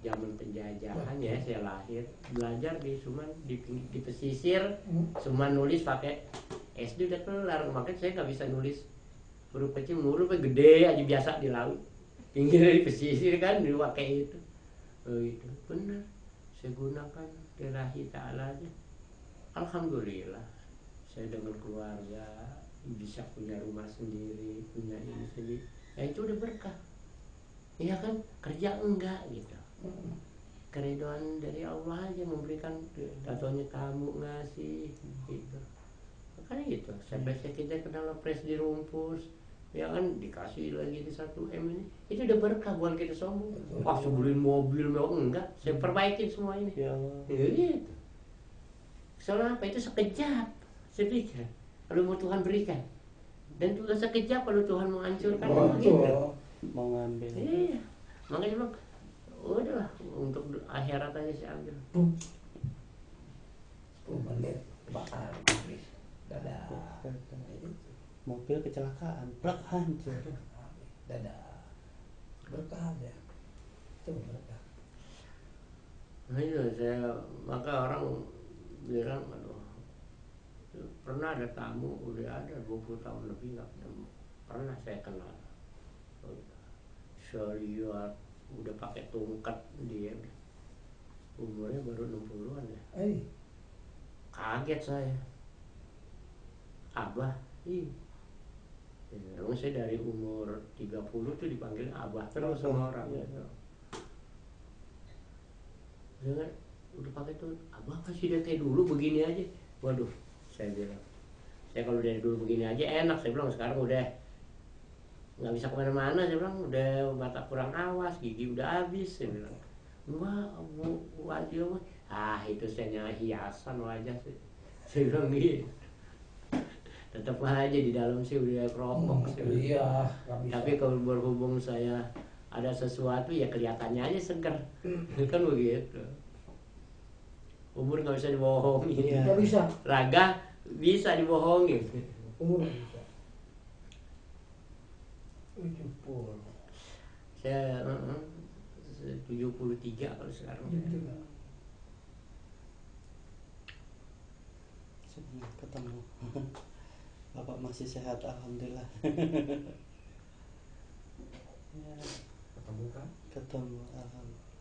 zaman penjajahan ya, saya lahir belajar di Suman, di pesisir. Suman nulis pakai SD udah kelar, makanya saya nggak bisa nulis huruf kecil, hurufnya gede aja biasa di laut, pinggirnya di pesisir kan dipakai itu. Oh itu benar, saya gunakan lillahi ta'ala aja. Alhamdulillah saya dengan keluarga bisa punya rumah sendiri, punya ini sendiri, ya itu udah berkah. Iya kan, kerja enggak gitu. Keridhaan dari Allah aja memberikan, contohnya kamu ngasih gitu. Makanya gitu, sampai kita kenal pres di Rumpus, ya kan dikasih lagi di 1M ini, itu udah berkah, bukan kita sombong. Wah, beliin mobil mewah, enggak, saya perbaikin semua ini. Ya gitu. Soalnya apa, itu sekejap, saya pikir kalau mau Tuhan berikan, dan juga sekejap kalau Tuhan menghancurkan, gitu. Mau ngambil. Iya, makanya bang, udahlah untuk akhirat aja saya ambil. 10 menit bakar habis. Dadah. Mobil kecelakaan, plak hancur. Dadah. Berkah aja. Itu berkah. Nah itu saya, maka orang bilang, aduh, pernah ada tamu, udah ada 20 tahun lebih nggak ketemu. Pernah saya kenal. Saya lihat udah pakai tongkat dia, umurnya baru 60-an ya. Kaget saya. Abah, memang saya dari umur 30 tuh dipanggil Abah terus sama orang. Dia udah pakai tuh, Abah masih dia kayak dulu begini aja. Waduh, saya bilang, saya kalau dari dulu begini aja enak, saya bilang. Sekarang udah nggak bisa kemana-mana, saya bilang, udah mata kurang awas, gigi udah habis, saya bilang. Wah, wajah, itu saya hiasan wajah, saya bilang gitu. Tetap aja di dalam sih udah keropok sih. Iya. Tapi kalau berhubung saya ada sesuatu ya kelihatannya aja seger. Kan begitu. Umur nggak bisa dibohongin. Nggak bisa. Raga bisa dibohongin. Umur nggak bisa. 70. Saya 73 kalau sekarang. Senang ketemu. Bapak masih sehat, alhamdulillah. Ya. Ketemu kan? Ketemu, alhamdulillah.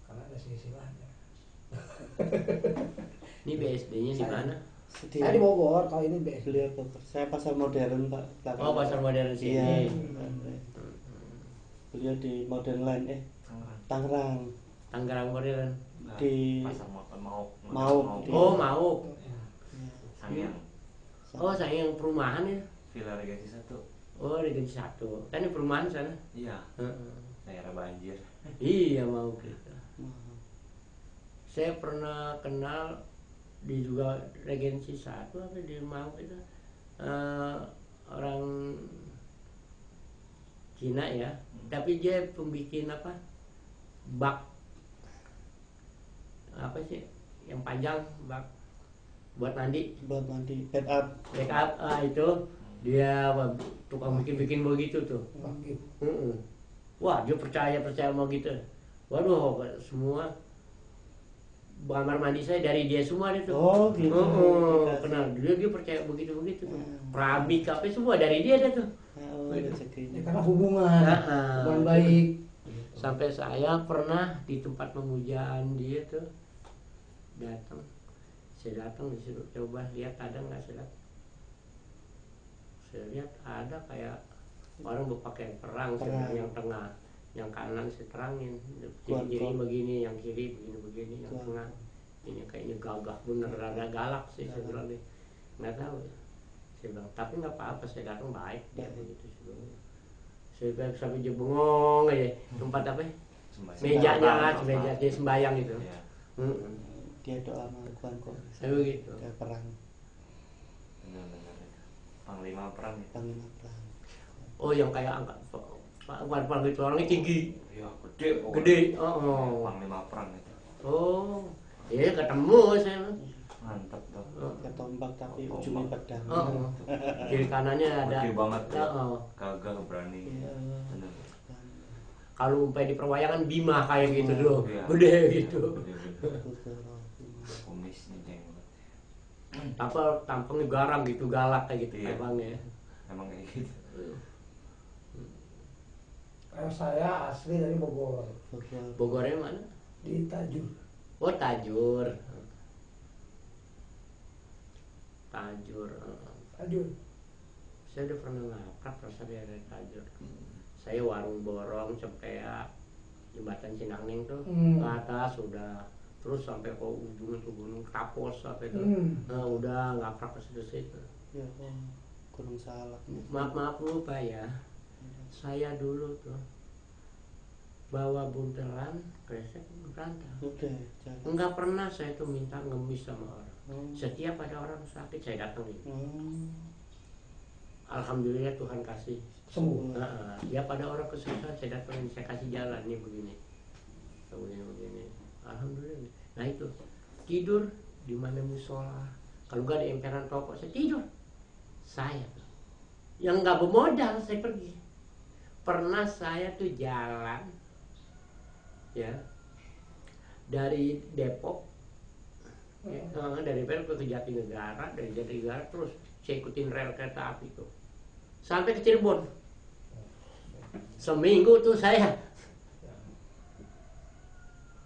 Karena ada silsilahnya. Ini BSD-nya di mana? Saya di Bogor, kalau ini BSD. Beliau Bogor. Saya pasar modern, Pak. Oh, pasar modern sini. Iya. Beliau di Modern Line, Tangerang. Tangerang modern. Di pasar Mauk. Oh, Mauk. Sangyang. Oh, saya yang perumahan ya. Villa Regency 1. Oh, Regency 1. Kan di perumahan sana. Iya. Daerah banjir. Iya, Mauk gitu. Saya pernah kenal di juga Regency 1 apa di Mauk itu, orang Cina ya, tapi dia pembikin apa, bak apa sih yang panjang, bak buat mandi, backup. Itu dia tukang bikin begitu tuh. Wah, dia percaya sama gitu. Waduh, semua kamar mandi saya dari dia semua itu. Oh gitu. Kenal dia percaya begitu Perabik apa semua dari dia deh tuh. Rezekinya. Karena hubungan baik. Sampai saya pernah di tempat pemujaan dia tuh datang. Saya datang disuruh coba lihat ada nggak, saya lihat ada kayak orang berpakaian perang. Yang tengah, yang kanan saya terangin, kiri begini, yang kiri begini, yang tengah ini kayaknya gagah bener, rada galak sih saya bilang nih, nggak tahu. Saya bilang tapi nggak apa-apa, saya datang baik dia begitu sebelumnya. Saya sampai dia bengong aja tempat apa? Mejanya, meja dia sembayang itu. Dia doa mengakuan kok. Saya begitu. Dia perang. Benar-benar. Panglima perang ya. Panglima perang. Oh, yang kayak angkat Pak itu orangnya tinggi. Iya, gede. Panglima perang itu. Oh, iya ketemu saya. Mantap tuh. Kayak tombak tapi ujungnya pedang. Kiri kanannya ada. Gede banget. Gagah berani. Iya. Benar. kalau umpamanya di perwayangan Bima kayak gitu Oh, loh, iya. gede gitu. Kumisnya jenggot. Apa tampangnya garang gitu, galak kayak gitu Iya. tampangnya. Emang kayak gitu. Kalau saya asli dari Bogor, Bogornya mana? di Tajur. Oh Tajur. Tajur. Tajur. Saya udah pernah ngaprak rasa dari Tajur. Saya warung borong Cempea, jembatan Cinangneng tuh ke atas udah, terus sampai ke ujung itu gunung Tapos sampai itu. Nah, udah ngaprak ke situ-situ. Ya, Gunung Salak. Maaf lu Pak ya, saya dulu tuh bawa buntelan kresek berantah. Udah, jalan. Enggak pernah saya tuh minta ngemis sama orang. Hmm. Setiap ada orang sakit saya datangin. Hmm. Alhamdulillah Tuhan kasih. Sembuh. Nah, ya pada orang kesusahan saya datangin, saya kasih jalan nih begini. Begini. Alhamdulillah. Nah itu tidur di mana musola. Kalau nggak ada emperan toko saya tidur. Saya tuh yang nggak bermodal saya pergi. Pernah saya tuh jalan ya dari Depok ya, dari Depok ke Jatinegara, dari Jatinegara terus saya ikutin rel kereta api tuh sampai ke Cirebon. Seminggu tuh saya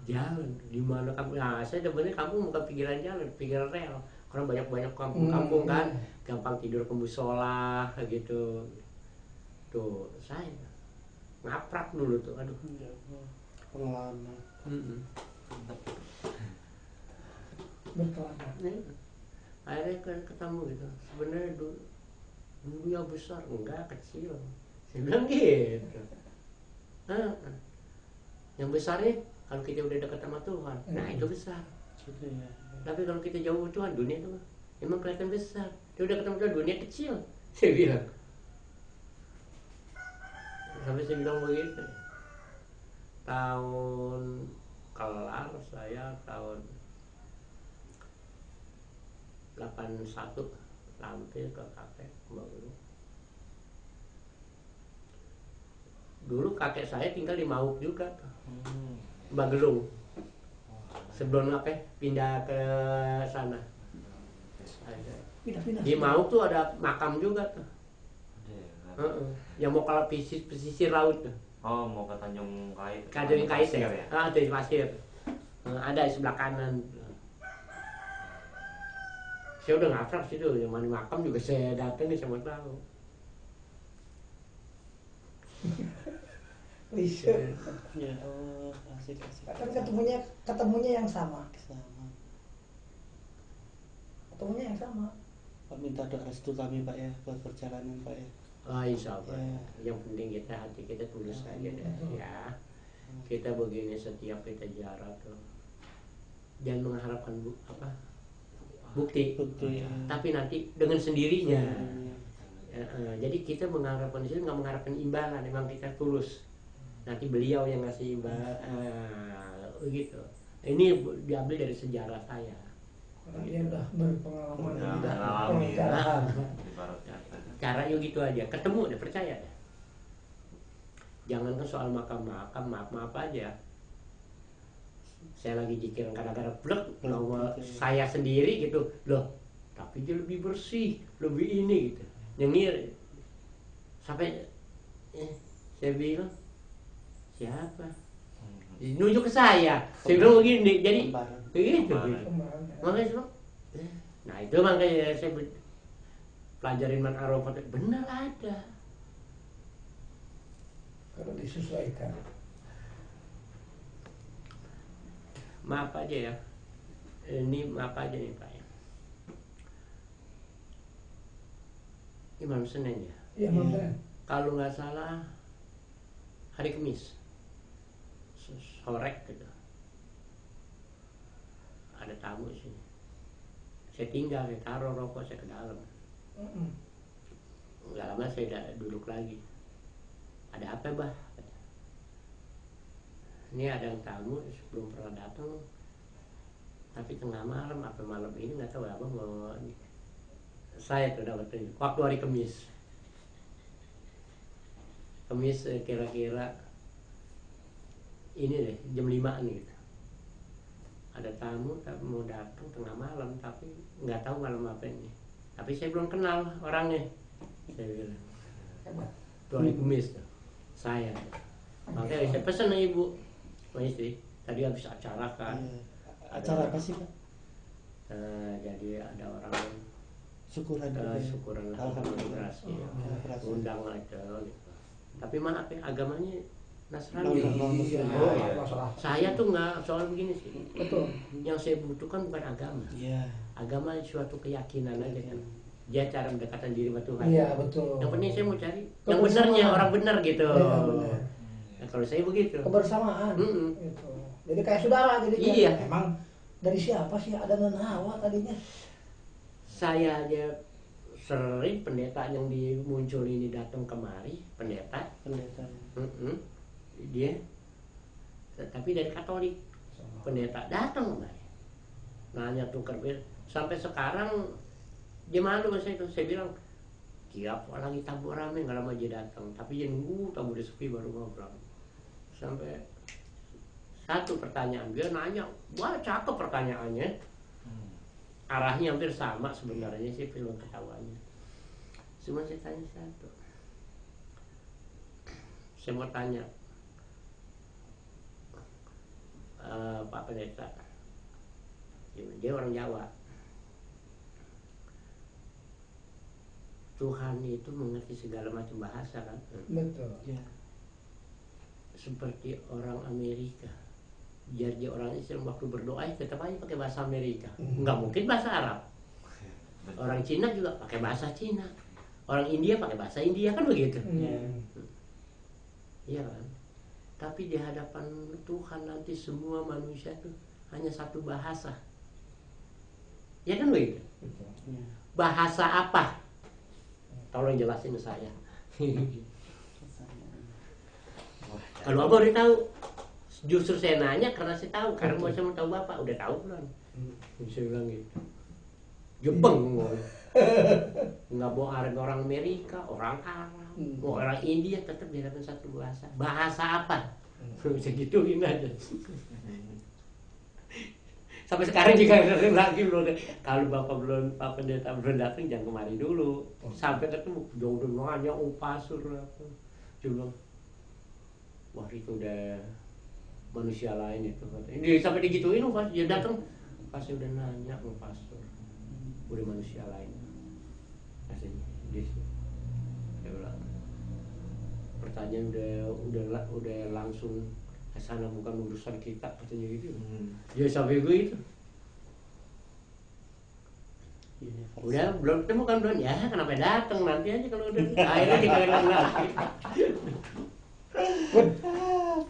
jalan di mana kamu. Nah, saya sebenarnya kamu bukan pikiran jalan, pikiran rel. Karena banyak kampung-kampung kan, gampang tidur ke musola gitu. Tuh, saya ngaprak dulu tuh, aduh. Ya, pengalaman. Berkelana. Akhirnya kan ketemu gitu. Sebenarnya dulu yang besar, enggak kecil. Saya bilang gitu. Yang besarnya kalau kita udah dekat sama Tuhan, nah itu besar. Gitu ya. Tapi kalau kita jauh dari Tuhan, dunia itu emang kelihatan besar. Dia udah ketemu Tuhan, dunia kecil. Saya bilang. Sampai saya bilang begitu. Tahun kelar saya tahun 81 lampir ke kakek baru. Dulu kakek saya tinggal di Mauk juga, Bagelung. Sebelum pindah ke sana. Pindah-pindah. Di Mauk tuh ada makam juga tuh. Yang mau kalau pesisir laut tuh. Oh, mau ke Tanjung Kait. Tanjung Kait Pasir ya? Tanjung Pasir. Ada di sebelah kanan. Saya udah ngaprak situ, yang mana makam juga saya datang saya mau tahu. Lisa. Ya, asik. Tapi ketemunya yang sama. Sama. Ketemunya yang sama. Pak minta doa restu kami Pak ya buat perjalanan Pak ya. Oh, insya Allah. Ya. Yang penting kita hati kita tulus aja deh ya. Kita begini setiap kita jarak tuh, jangan mengharapkan bukti. Bukti. Tapi nanti dengan sendirinya. Jadi kita mengharapkan itu nggak mengharapkan imbalan, memang kita tulus. Nanti beliau yang ngasih imbalan, gitu. Ini diambil dari sejarah saya. Karena dia udah berpengalaman. Udah alami. Pengajaran. Caranya gitu aja, ketemu deh, percaya deh. Jangan kan soal makam-makam, maaf aja. Saya lagi jikiran kadang-kadang blek nama saya sendiri gitu loh, tapi dia lebih bersih, lebih ini gitu, nyengir sampai saya bilang siapa nunjuk ke saya bilang begini, jadi begitu. Makanya saya bilang, nah itu makanya saya pelajarin man arafat benar ada. Kalau disesuaikan. Maaf aja ya, ini maaf aja nih Pak ya. Ini malam Senin ya. Iya, Bang. Kalau nggak salah hari Kamis sore gitu. Ada tamu sini. Saya tinggal, saya taruh rokok saya ke dalam. Nggak lama saya udah duduk lagi. Ada apa bah? Ini ada yang tamu belum pernah datang, tapi tengah malam apa malam ini nggak tahu apa mau ini. Saya tuh dapat waktu hari Kamis kira-kira ini deh jam 5 nih gitu. Ada tamu tapi mau datang tengah malam tapi nggak tahu malam apa ini. Tapi saya belum kenal orangnya. Saya bilang, Hebat. tuh hari Kamis tuh. Saya. Makanya saya pesan sama ibu, sama istri. Tadi habis acara kan. Iya. Acara apa sih Pak? Jadi ada orang Syukuran juga. syukuran Alhamdulillah. berhasil. Berhasil. Undang aja gitu. Tapi maaf ya agamanya Nasrani. Muslim. Oh, masalah. Saya tuh nggak soal begini sih. Betul. Yang saya butuhkan bukan agama. Iya. Agama suatu keyakinan aja kan. Dia cara mendekatkan diri sama Tuhan. Iya, betul. Yang penting saya mau cari yang Kebersamaan. benernya, orang bener gitu. Iya, benar. Nah, kalau saya begitu. Kebersamaan. Mm-mm. Gitu. Jadi kayak saudara jadi kayak, Iya. emang dari siapa sih Adam dan Hawa tadinya? Saya aja sering pendeta yang dimuncul ini datang kemari, pendeta. Pendeta. Mm-mm. Dia tapi dari Katolik. Pendeta datang kemari. Nanya tukar bir. Sampai sekarang dia malu sama saya itu. Saya bilang, tiap lagi tabur rame nggak lama dia datang. Tapi dia nunggu tabur di sepi baru ngobrol. Sampai satu pertanyaan dia nanya, wah cakep pertanyaannya. Arahnya hampir sama sebenarnya sih film ketawanya. Cuma saya tanya satu. Saya mau tanya, Pak Pendeta, dia orang Jawa. Tuhan itu mengerti segala macam bahasa kan? Betul. Iya. Seperti orang Amerika. Jadi orang Islam waktu berdoa tetap aja pakai bahasa Amerika. Nggak mungkin bahasa Arab. Orang Cina juga pakai bahasa Cina. Orang India pakai bahasa India kan begitu. Iya kan? Tapi di hadapan Tuhan nanti semua manusia tuh hanya satu bahasa. Ya kan begitu? Iya. Bahasa apa? Tolong jelasin ke saya. Kalau Abah udah tahu, justru saya nanya karena saya tahu. Karena mau saya mau tahu Bapak, udah tahu belum? Saya bilang gitu. Jepang nggak mau ada orang Amerika, orang Arab, mau orang India tetap di hadapan satu bahasa. Bahasa apa? Bisa gituin aja. Sampai sekarang juga lagi belum. Kalau Bapak belum, Pak Pendeta belum datang, jangan kemari dulu. Sampai ketemu, dia udah nanya pasur apa. Cuma, wah itu udah manusia lain itu. Dia sampai digituin, pas dia datang, pas udah nanya pasur, udah manusia lain. Katanya, dia bilang, pertanyaan udah langsung ke sana, bukan urusan kita, katanya gitu. Dia sampai begitu. Udah belum ketemu kan belum, ya kenapa datang, nanti aja kalau udah akhirnya dikalian lagi.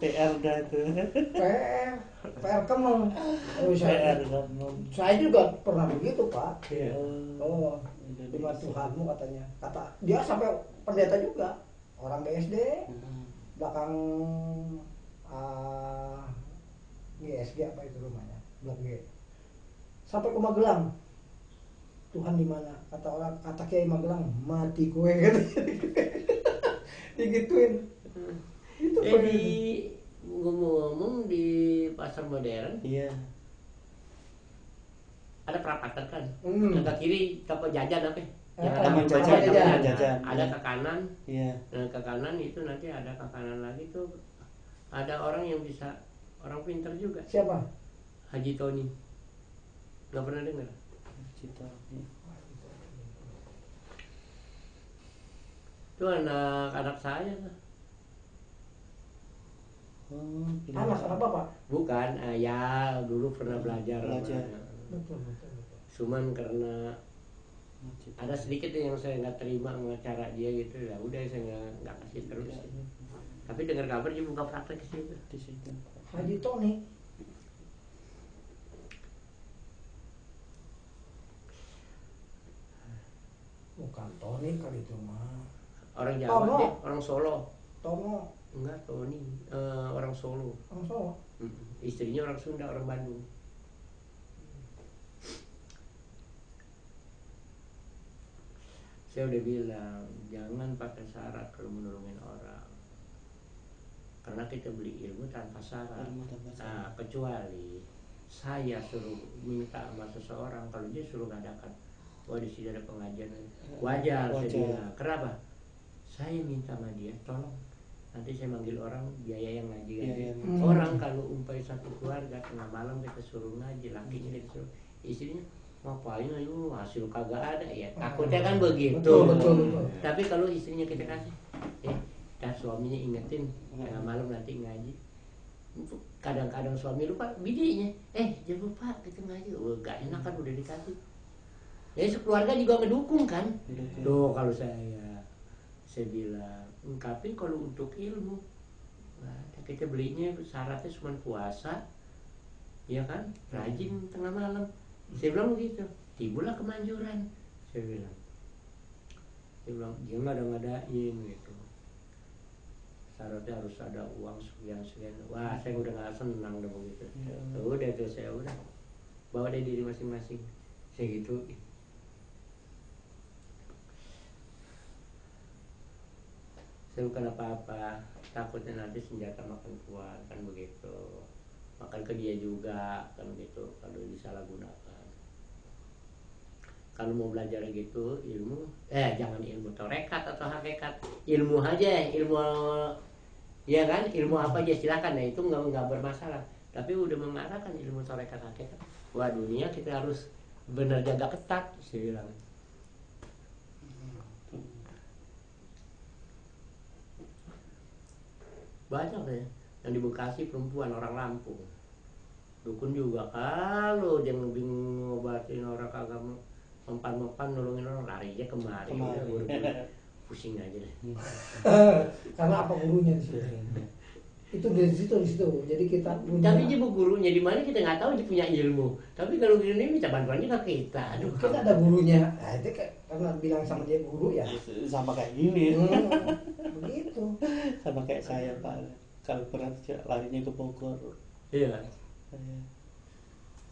PR dah tuh. PR kemeng. Oh, saya juga pernah begitu Pak. Iya. Oh, dengan Tuhanmu katanya. Kata dia sampai pendeta juga, orang BSD, belakang GSG apa itu rumahnya, Blok G. Sampai ke Magelang. Tuhan di mana? Kata orang, kata Kiai Magelang, mati kue gitu. Digituin. Itu Di ngomong-ngomong di pasar modern Iya. ada perapatan kan. Ke kiri toko jajan apa? Taman Taman jajan. Ada ke kanan. Iya. Nah, ke kanan itu nanti ada ke kanan lagi tuh ada orang yang bisa, orang pintar juga. siapa? Haji Tony. Nggak pernah dengar? Cita. Itu anak saya tuh. Oh, Anak apa Pak? Bukan, ya dulu pernah belajar. Belajar. Betul. Cuman karena ada sedikit yang saya nggak terima sama cara dia gitu, ya udah saya nggak kasih terus. Tapi dengar kabar dia buka praktek ke situ. Di situ. Haji Tony. Bukan Tony kali itu mah. Orang Tomo. Jawa dia, orang Solo. Tomo, Enggak, Tony, orang Solo. orang Solo. Istrinya orang Sunda, orang Bandung. Saya udah bilang, jangan pakai syarat kalau menolongin orang. karena kita beli ilmu tanpa syarat. Ilmu tanpa Nah, syarat. kecuali saya suruh minta sama seseorang, kalau dia suruh ngadakan, wah di sini ada pengajian, wajar. Saya bilang, kenapa? Saya minta sama dia, tolong nanti saya manggil orang biaya yang ngaji kan. Iya, Orang kalau umpai satu keluarga tengah malam kita suruh ngaji, lakinya dia suruh, istrinya ngapain ayo hasil kagak ada ya, takutnya kan begitu. Betul. Tapi kalau istrinya kita kasih, dan suaminya ingetin tengah malam nanti ngaji. Kadang-kadang suami lupa, bininya, jangan lupa kita ngaji. Oh, gak enak kan udah dikasih. Ya sekeluarga juga ngedukung kan. Tuh kalau saya bilang, tapi kalau untuk ilmu, kita belinya syaratnya cuma puasa, ya kan, rajin tengah malam. Saya bilang begitu, timbullah kemanjuran. Saya bilang, dia nggak ada ngadain gitu. Syaratnya harus ada uang sekian. Wah, saya udah nggak senang dong begitu. Udah tuh saya udah bawa dari diri masing-masing. Saya gitu. Saya bukan apa-apa, takutnya nanti senjata makan kuat kan begitu, makan ke dia juga kan begitu kalau disalahgunakan. Kalau mau belajar gitu ilmu, jangan ilmu torekat atau hakikat, ilmu aja, ilmu ya kan, ilmu apa aja silakan ya, itu nggak bermasalah. Tapi udah mengarahkan ilmu torekat hakikat, wah dunia kita harus benar jaga ketat, saya bilang. Banyak ya yang di Bekasi perempuan orang Lampung, dukun juga, kalau dia ngobatin orang kagak mempan nolongin orang, larinya kemari. Pusing aja deh. Karena apa gurunya di situ? Itu di situ. Jadi kita punya. Tapi dia gurunya di mana kita nggak tahu, dia punya ilmu. Tapi kalau gini minta bantuannya ke kita. Aduh, kita ada gurunya. Nah, itu karena bilang sama dia guru ya. Sama kayak gini. Begitu. Sama kayak saya Pak. Kalau berat larinya ke Bogor. Iya.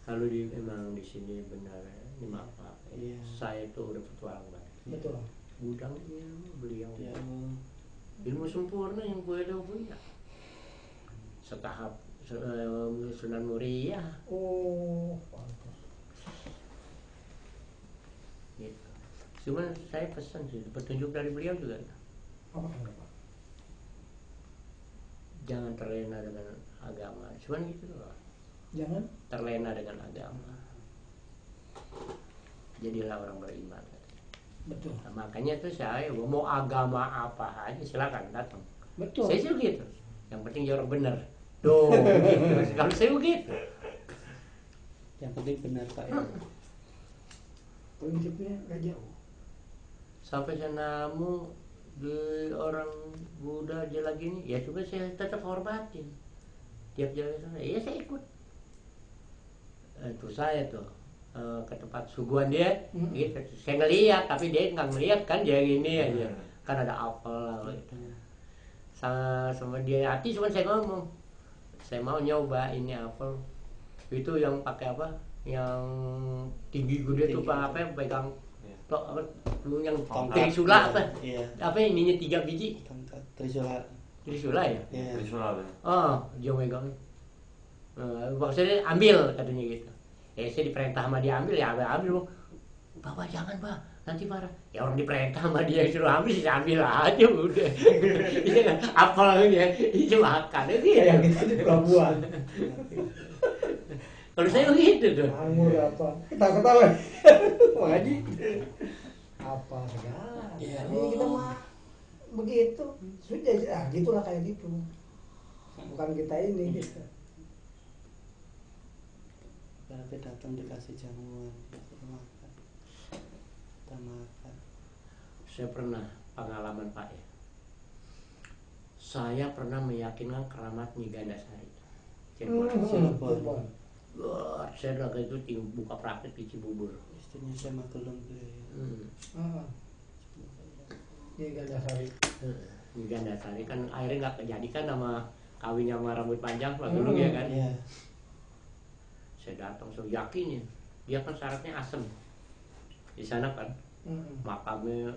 Kalau memang di sini benar ya, ini maaf. Iya. Saya itu udah petualang banget. Betul. Gudang ilmu beliau. Ya. Ilmu sempurna yang gue udah punya. Setahap Sunan Muria. Oh, pantas. Gitu. Cuman saya pesan sih, petunjuk dari beliau juga. Apa Pak? Jangan terlena dengan agama. Cuman gitu loh. Jangan Terlena dengan agama. Jadilah orang beriman. betul. Nah, makanya tuh saya mau agama apa aja silakan datang. Betul. Saya sih begitu. Yang penting dia orang benar. Tuh, gitu. Kalau saya begitu. Yang penting benar Pak ya. Prinsipnya nggak jauh. Sampai saya namu di orang Buddha aja lagi nih, ya juga saya tetap hormatin. Tiap jalan sana, ya saya ikut. Itu saya tuh ke tempat suguhan dia, gitu. Saya ngeliat, tapi dia nggak ngeliat kan, dia gini aja. Kan ada apel lah gitu. Sama dia hati, cuman saya ngomong, saya mau nyoba ini apel. Itu yang pakai apa? Yang tinggi gede tuh apa yang pegang yang trisula apa? Iya. Apa ininya 3 biji? Tongkat trisula. Trisula ya? Iya. Visual. Oh, dia megang. Maksudnya ambil katanya gitu. Ya saya diperintah sama dia ambil, ya ambil. Bapak jangan Pak, nanti marah. Ya orang diperintah sama dia suruh ambil, saya ambil aja udah. Apalagi itu makan itu ya. Kayak kita di pelabuhan. Kalau saya begitu tuh. Anggur apa? Ketawa-ketawa. Ngaji. Apa segala. Iya. Jadi kita mah begitu. Sudah, gitulah kayak gitu. Bukan kita ini. Gitu. Berarti datang dikasih jamuan, dikasih makan. Kita makan. Saya pernah pengalaman Pak ya. Saya pernah meyakinkan keramat Nyi Gandasari. Cirebon. Wah, saya udah itu buka praktek di Cibubur. Istrinya saya Magelang beliau. Ini Gandasari. Nyi Gandasari kan akhirnya nggak kejadikan sama kawinnya sama rambut panjang Magelang ya kan. Iya. Saya datang, saya yakin ya. Dia kan syaratnya asem. Di sana kan makamnya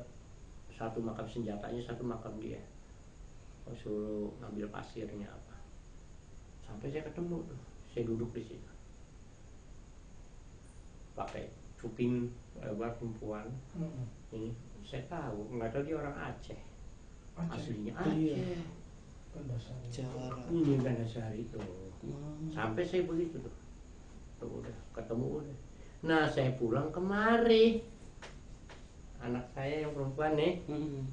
satu makam senjatanya, satu makam dia. suruh ngambil pasirnya apa. Sampai saya ketemu tuh, saya duduk di situ. Pakai cuping lebar perempuan. Ini saya tahu, nggak tahu dia orang Aceh. Aslinya Iya. Aceh. Gandasari. Jawara. Ini Gandasari tuh. Sampai saya begitu tuh. Tuh udah ketemu udah. Nah saya pulang kemari. Anak saya yang perempuan nih,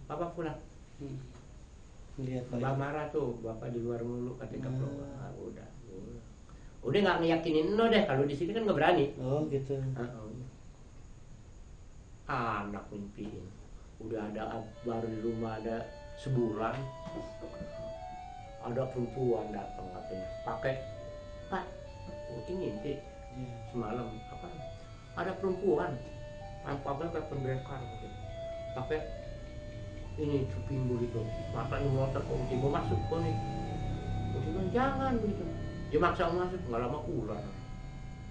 papa pulang. Lihat Pak. Mbak marah tuh, bapak di luar mulu ketika keluar. Udah nggak ngeyakinin no deh, kalau di sini kan nggak berani. Oh gitu. Anak mimpiin. Udah ada baru di rumah ada sebulan. Ada perempuan datang katanya, pakai Pak, ini ngintip Iya. semalam apa? Ada perempuan, tampaknya kayak pendekar, pakai ini cuping begitu, mata ini motor kunci mau masuk kok nih, kunci bilang jangan begitu, dia maksa masuk, nggak lama ular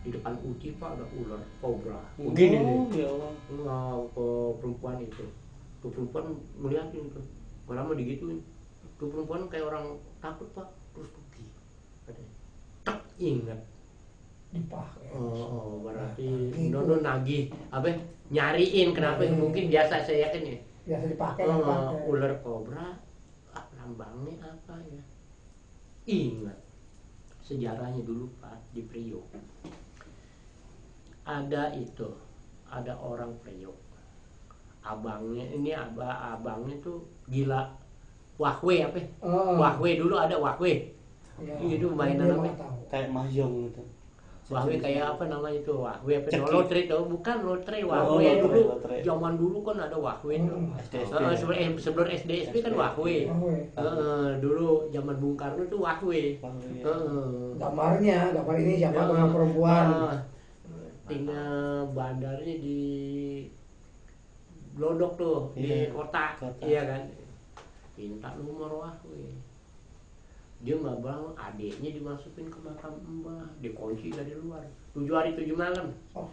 di depan Uci Pak ada ular kobra, begini nih, Ya Allah. nggak ke perempuan itu, tuh perempuan melihatin tuh, nggak lama digituin, tuh perempuan kayak orang takut Pak, terus pergi, katanya, tak ingat. Dipakai. Oh, berarti Gitu. Nono nagih apa nyariin kenapa Nyariin. mungkin biasa saya yakin ya. Biasa dipakai. Ular kobra lambangnya apa ya? Ingat sejarahnya dulu Pak di Priok. Ada itu, ada orang Priok. Abangnya tuh gila wahwe apa? Wahwe dulu ada wahwe. Ya, Itu mainan apa? Kayak mahjong gitu. Wahwe kayak apa namanya itu? Wahwe apa? Cekik. Lotre itu bukan lotre, wahwe lotre, dulu. lotre. Zaman dulu kan ada wahwe tuh. SD. Sebelum SD SP kan wahwe. Dulu zaman Bung Karno tuh wahwe. Gambar ini siapa nama perempuan. Tinggal bandarnya di Glodok tuh, di Iya, kota. kota. Iya kan? Minta nomor wahwe. Dia nggak bilang, adiknya dimasukin ke makam mbah, dikunci dari luar 7 hari 7 malam. Oh,